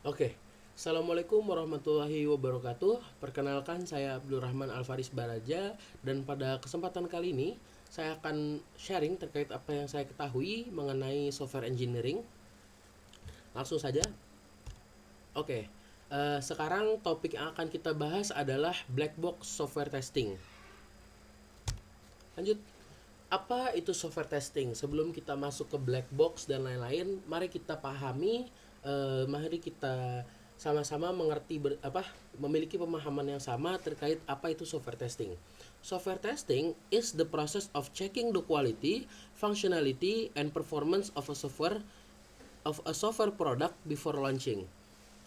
Oke, Assalamualaikum warahmatullahi wabarakatuh. Perkenalkan, saya Abdul Rahman Alfaris Baraja. Dan pada kesempatan kali ini saya akan sharing terkait apa yang saya ketahui mengenai software engineering. Langsung saja. Oke, sekarang topik yang akan kita bahas adalah black box software testing. Lanjut. Apa itu software testing? Sebelum kita masuk ke black box dan lain-lain, mari kita pahami, mari kita sama-sama mengerti memiliki pemahaman yang sama terkait apa itu software testing. Software testing is the process of checking the quality, functionality, and performance of a software product before launching.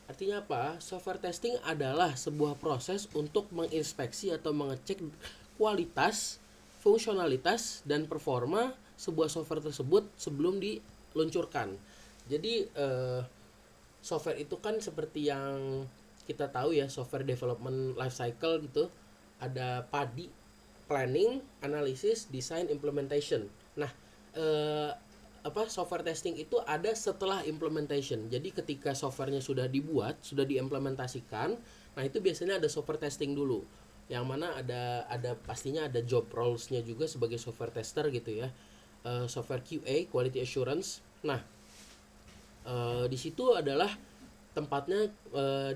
Artinya apa? Software testing adalah sebuah proses untuk menginspeksi atau mengecek kualitas, fungsionalitas, dan performa sebuah software tersebut sebelum diluncurkan. Jadi software itu kan seperti yang kita tahu ya, software development life cycle gitu. Ada PADI, planning, analysis, design, implementation. Nah, software testing itu ada setelah implementation. Jadi ketika softwarenya sudah dibuat, sudah diimplementasikan, nah itu biasanya ada software testing dulu. Yang mana ada pastinya ada job roles-nya juga sebagai software tester gitu ya. Software QA, quality assurance. Nah, di situ adalah tempatnya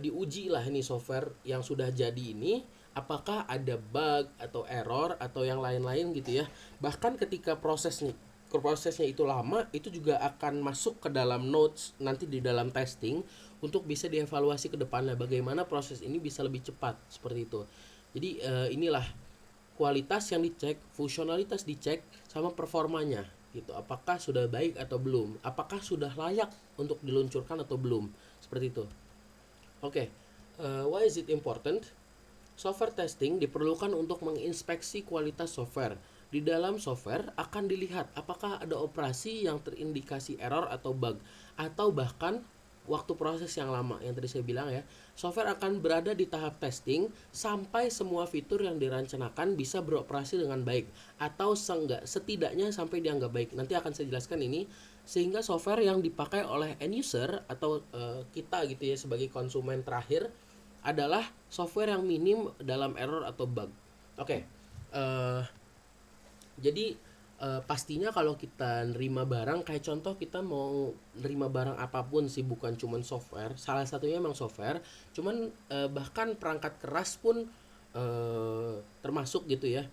diuji lah ini software yang sudah jadi ini, apakah ada bug atau error atau yang lain-lain gitu ya. Bahkan ketika prosesnya itu lama, itu juga akan masuk ke dalam notes nanti di dalam testing untuk bisa dievaluasi ke depannya bagaimana proses ini bisa lebih cepat seperti itu. Jadi inilah kualitas yang dicek, fungsionalitas dicek, sama performanya gitu. Apakah sudah baik atau belum? Apakah sudah layak untuk diluncurkan atau belum? Seperti itu. Oke, why is it important? Software testing diperlukan untuk menginspeksi kualitas software. Di dalam software akan dilihat apakah ada operasi yang terindikasi error atau bug, atau bahkan waktu proses yang lama yang tadi saya bilang ya. Software akan berada di tahap testing sampai semua fitur yang direncanakan bisa beroperasi dengan baik, atau setidaknya sampai dianggap baik. Nanti akan saya jelaskan ini, sehingga software yang dipakai oleh end user atau kita gitu ya sebagai konsumen terakhir adalah software yang minim dalam error atau bug. Oke, jadi pastinya kalau kita nerima barang, kayak contoh kita mau nerima barang apapun sih, bukan cuman software. Salah satunya emang software, cuman bahkan perangkat keras pun termasuk gitu ya.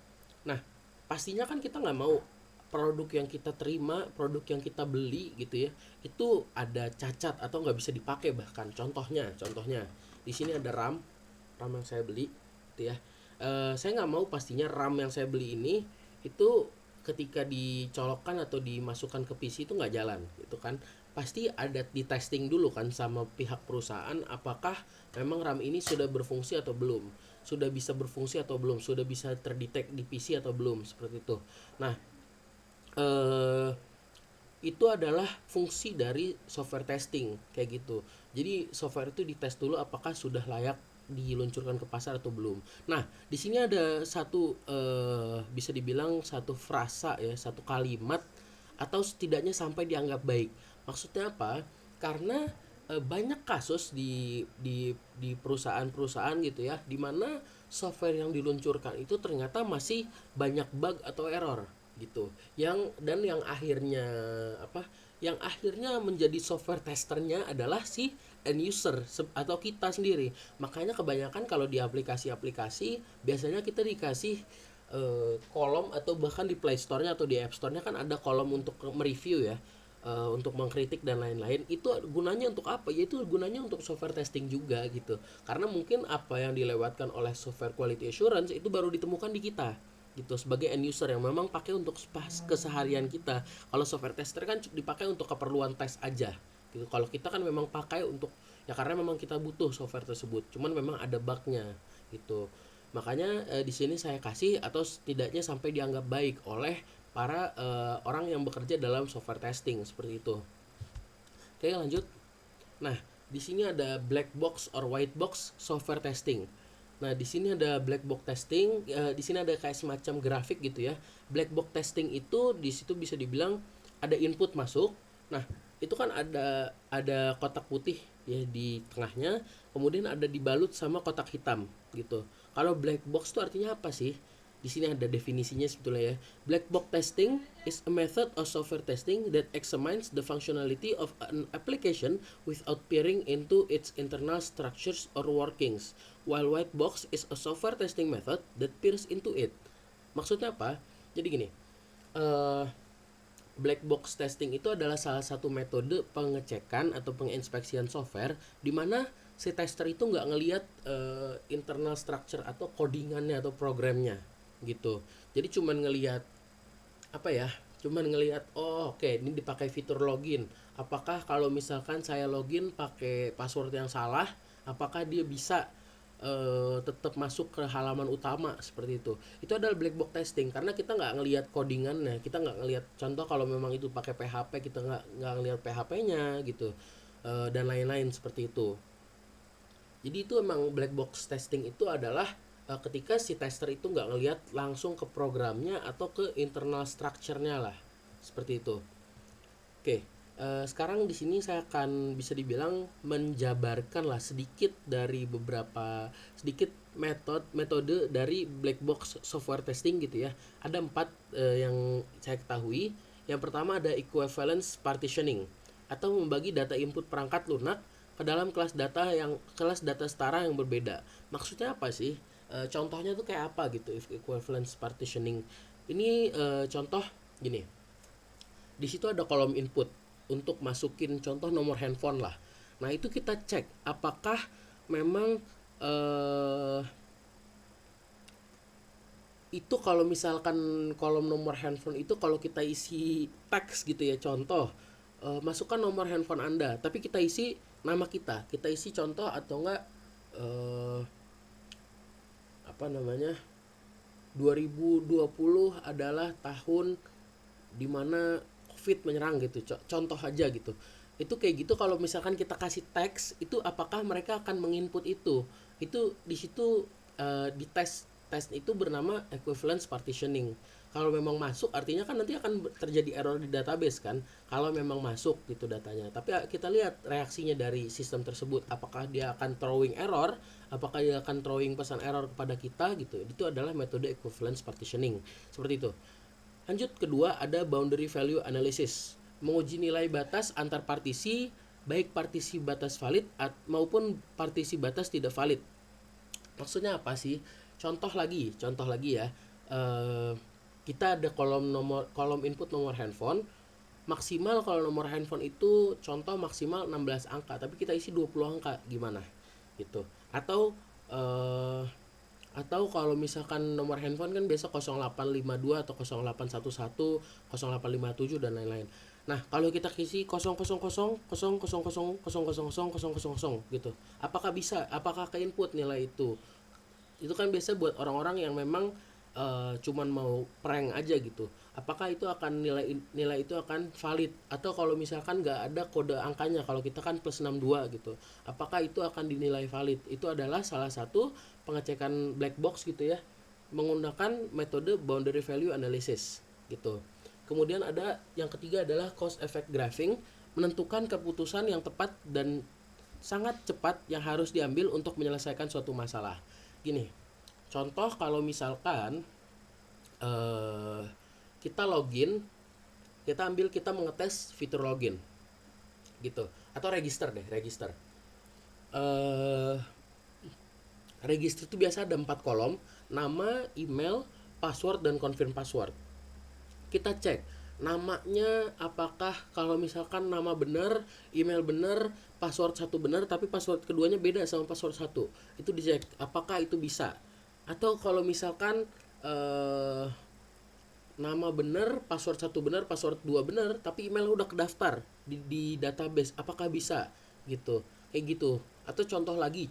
Nah, pastinya kan kita nggak mau produk yang kita terima, produk yang kita beli gitu ya, itu ada cacat atau nggak bisa dipakai. Bahkan contohnya di sini ada RAM yang saya beli gitu ya. Saya nggak mau pastinya RAM yang saya beli ini itu ketika dicolokkan atau dimasukkan ke PC itu nggak jalan gitu kan. Pasti ada di testing dulu kan sama pihak perusahaan, apakah memang RAM ini sudah berfungsi atau belum, sudah bisa berfungsi atau belum, sudah bisa terdetek di PC atau belum, seperti itu. Nah, eh itu adalah fungsi dari software testing kayak gitu. Jadi software itu dites dulu apakah sudah layak diluncurkan ke pasar atau belum. Nah, di sini ada satu bisa dibilang satu frasa ya, satu kalimat atau setidaknya sampai dianggap baik. Maksudnya apa? Karena banyak kasus di perusahaan-perusahaan gitu ya, di mana software yang diluncurkan itu ternyata masih banyak bug atau error gitu. Yang akhirnya apa? Yang akhirnya menjadi software testernya adalah si end user atau kita sendiri. Makanya kebanyakan kalau di aplikasi-aplikasi biasanya kita dikasih kolom, atau bahkan di Play Store-nya atau di App Store-nya kan ada kolom untuk mereview ya, untuk mengkritik dan lain-lain. Itu gunanya untuk apa? Yaitu gunanya untuk software testing juga gitu. Karena mungkin apa yang dilewatkan oleh software quality assurance itu baru ditemukan di kita gitu sebagai end user yang memang pakai untuk keseharian kita. Kalau software tester kan dipakai untuk keperluan tes aja gitu. Kalau kita kan memang pakai untuk ya karena memang kita butuh software tersebut. Cuman memang ada bugnya gitu. Makanya di sini saya kasih atau setidaknya sampai dianggap baik oleh para orang yang bekerja dalam software testing seperti itu. Oke, lanjut. Nah, di sini ada black box or white box software testing. Nah, di sini ada black box testing, di sini ada kayak semacam grafik gitu ya. Black box testing itu di situ bisa dibilang ada input masuk. Nah, itu kan ada kotak putih ya di tengahnya, kemudian ada dibalut sama kotak hitam gitu. Kalau black box itu artinya apa sih? Di sini ada definisinya sebetulnya ya. Black box testing is a method of software testing that examines the functionality of an application without peering into its internal structures or workings, while white box is a software testing method that peers into it. Maksudnya apa? Jadi gini, eh black box testing itu adalah salah satu metode pengecekan atau penginspeksian software di mana si tester itu nggak ngelihat internal structure atau codingannya atau programnya gitu. Jadi cuman ngelihat apa ya? Cuman ngelihat oh oke, ini dipakai fitur login. Apakah kalau misalkan saya login pakai password yang salah, apakah dia bisa tetap masuk ke halaman utama seperti itu. Itu adalah black box testing karena kita nggak ngelihat codingannya, kita nggak ngelihat contoh kalau memang itu pakai PHP kita nggak ngelihat PHP-nya gitu. Dan lain-lain seperti itu. Jadi itu emang black box testing itu adalah ketika si tester itu nggak ngelihat langsung ke programnya atau ke internal structure-nya lah seperti itu. Oke, sekarang di sini saya akan bisa dibilang menjabarkan lah sedikit dari beberapa sedikit metode dari black box software testing gitu ya. Ada 4 yang saya ketahui. Yang pertama ada equivalence partitioning atau membagi data input perangkat lunak ke dalam kelas data setara yang berbeda. Maksudnya apa sih? Contohnya tuh kayak apa gitu equivalence partitioning. Ini contoh gini. Di situ ada kolom input untuk masukin contoh nomor handphone lah. Nah itu kita cek apakah memang eh, itu kalau misalkan kolom nomor handphone itu kalau kita isi teks gitu ya, contoh masukkan nomor handphone Anda, tapi kita isi nama kita isi contoh atau enggak eh, apa namanya 2020 adalah tahun dimana COVID menyerang gitu, contoh aja gitu. Itu kayak gitu kalau misalkan kita kasih teks itu apakah mereka akan menginput itu di situ di tes itu bernama equivalence partitioning. Kalau memang masuk artinya kan nanti akan terjadi error di database kan kalau memang masuk gitu datanya. Tapi kita lihat reaksinya dari sistem tersebut, apakah dia akan throwing error, apakah dia akan throwing pesan error kepada kita gitu. Itu adalah metode equivalence partitioning seperti itu. Lanjut, kedua ada boundary value analysis, menguji nilai batas antar partisi, baik partisi batas valid maupun partisi batas tidak valid. Maksudnya apa sih? Contoh lagi ya. Eh, Kita ada kolom input nomor handphone. Maksimal kalau nomor handphone itu contoh maksimal 16 angka, tapi kita isi 20 angka, gimana? Gitu. Atau kalau misalkan nomor handphone kan biasa 0852 atau 0811, 0857 dan lain-lain. Nah, kalau kita isi 00000000000 gitu. Apakah bisa? Apakah ke input nilai itu? Itu kan biasa buat orang-orang yang memang cuman mau prank aja gitu. Apakah itu akan nilai itu akan valid, atau kalau misalkan nggak ada kode angkanya, kalau kita kan plus 62 gitu, apakah itu akan dinilai valid? Itu adalah salah satu pengecekan black box gitu ya, menggunakan metode boundary value analysis gitu. Kemudian ada yang ketiga adalah cause effect graphing, menentukan keputusan yang tepat dan sangat cepat yang harus diambil untuk menyelesaikan suatu masalah. Gini, contoh kalau misalkan eh, kita login, kita mengetes fitur login gitu, atau register. eh Register itu biasa ada 4 kolom, nama, email, password, dan confirm password. Kita cek namanya, apakah kalau misalkan nama benar, email benar, password satu benar tapi password keduanya beda sama password satu, itu dicek apakah itu bisa. Atau kalau misalkan eh, nama benar, password satu benar, password dua benar, tapi email udah kedaftar di database, apakah bisa gitu, kayak gitu. Atau contoh lagi,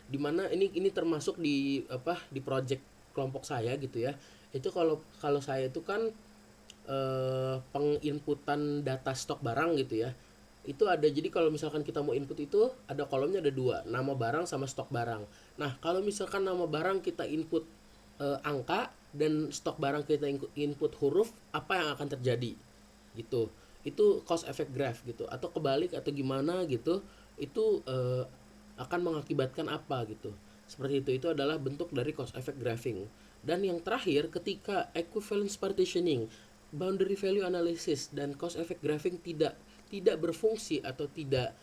dimana ini termasuk di apa di project kelompok saya gitu ya. Itu kalau kalau saya itu kan penginputan data stok barang gitu ya. Itu ada, jadi kalau misalkan kita mau input itu ada kolomnya, ada dua, nama barang sama stok barang. Nah kalau misalkan nama barang kita input angka dan stok barang kita input huruf, apa yang akan terjadi gitu. itu cause effect graph gitu, atau kebalik atau gimana gitu, itu akan mengakibatkan apa gitu. Seperti itu adalah bentuk dari cause effect graphing. Dan yang terakhir, ketika equivalence partitioning, boundary value analysis dan cause effect graphing tidak berfungsi atau tidak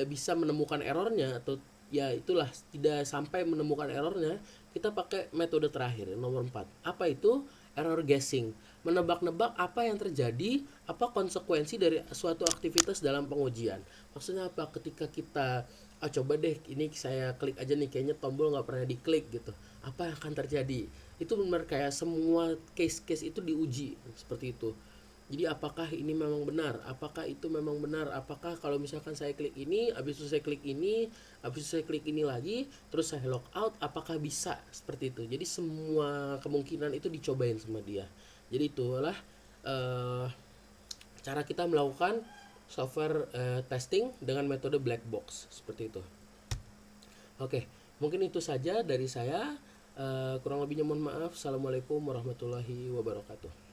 bisa menemukan errornya, atau ya itulah tidak sampai menemukan errornya, kita pakai metode terakhir nomor 4. Apa itu? Error guessing. Menebak-nebak apa yang terjadi, apa konsekuensi dari suatu aktivitas dalam pengujian. Maksudnya apa? Ketika kita coba deh ini saya klik aja nih, kayaknya tombol nggak pernah diklik gitu, apa yang akan terjadi. Itu benar kayak semua case-case itu diuji seperti itu. Jadi apakah ini memang benar, apakah itu memang benar, apakah kalau misalkan saya klik ini, habis itu saya klik ini, habis itu saya klik ini lagi, terus saya log out, apakah bisa seperti itu. Jadi semua kemungkinan itu dicobain sama dia. Jadi itulah eh, cara kita melakukan software testing dengan metode black box seperti itu. Oke, mungkin itu saja dari saya. Kurang lebihnya mohon maaf. Assalamualaikum warahmatullahi wabarakatuh.